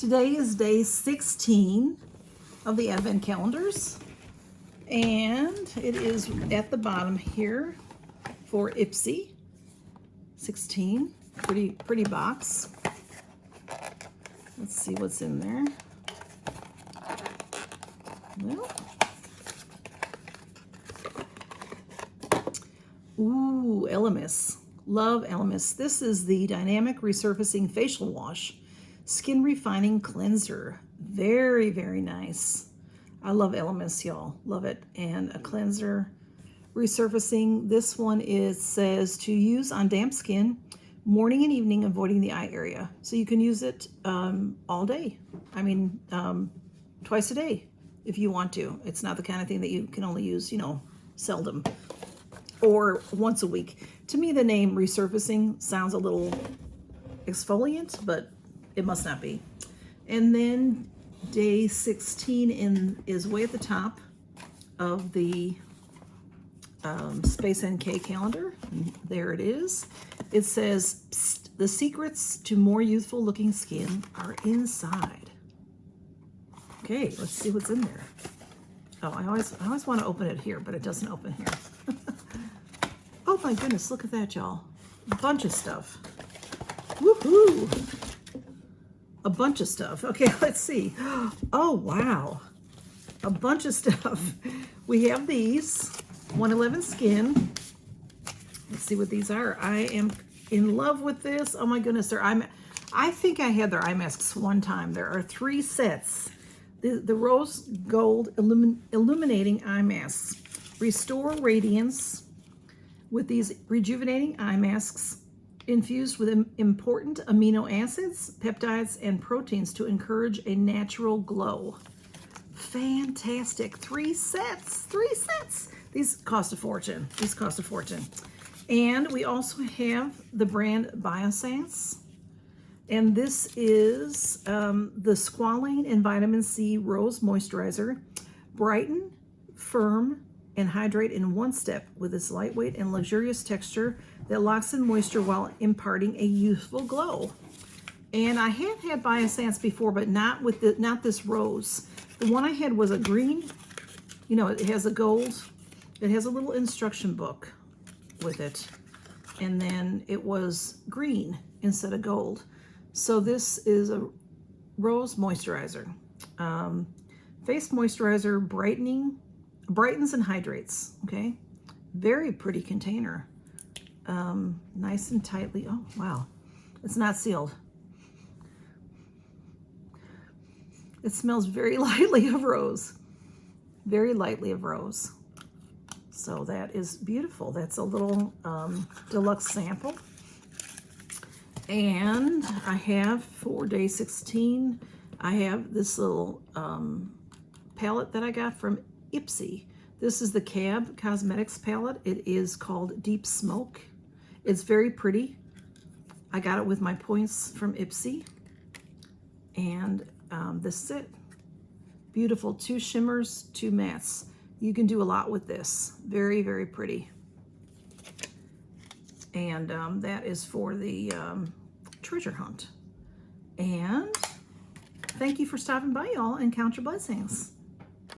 Today is day 16 of the Advent calendars, and it is at the bottom here for Ipsy. 16, pretty box. Let's see what's in there. Well, ooh, Elemis. Love Elemis. This is the Dynamic Resurfacing Facial Wash Skin Refining Cleanser. Very, very nice. I love Elemis, y'all. Love it. And a cleanser resurfacing. This one says to use on damp skin, morning and evening, avoiding the eye area. So you can use it all day. I mean, twice a day if you want to. It's not the kind of thing that you can only use, seldom or once a week. To me, the name resurfacing sounds a little exfoliant, but it must not be. And then day 16 is way at the top of the Space NK calendar. There it is. It says, "Psst, the secrets to more youthful looking skin are inside." Okay, let's see what's in there. Oh, I always want to open it here, but it doesn't open here. Oh my goodness, look at that, y'all. A bunch of stuff. Woohoo! A bunch of stuff. Okay, let's see. Oh, wow. A bunch of stuff. We have these. 111 Skin. Let's see what these are. I am in love with this. Oh my goodness. I think I had their eye masks one time. There are 3 sets. The Rose Gold Illuminating Eye Masks. Restore Radiance with these rejuvenating eye masks infused with important amino acids, peptides, and proteins to encourage a natural glow. Fantastic. 3 sets. 3 sets. These cost a fortune. And we also have the brand Biossance. And this is the Squalane and Vitamin C Rose Moisturizer. Brighten, firm, and hydrate in one step with this lightweight and luxurious texture that locks in moisture while imparting a youthful glow. And I have had Biossance before, but not this rose. The one I had was a green. It has a gold. It has a little instruction book with it. And then it was green instead of gold. So this is a rose moisturizer. Face moisturizer, brightens and hydrates. Okay, very pretty container. Nice and tightly. Oh wow, it's not sealed. It smells very lightly of rose. Very lightly of rose. So that is beautiful. That's a little deluxe sample. And I have for day 16, I have this little palette that I got from Ipsy. This is the Cab Cosmetics palette. It is called Deep Smoke. It's very pretty. I got it with my points from Ipsy. And this is it. Beautiful. 2 shimmers, 2 mattes. You can do a lot with this. Very, very pretty. And that is for the treasure hunt. And thank you for stopping by, y'all, and count your blessings.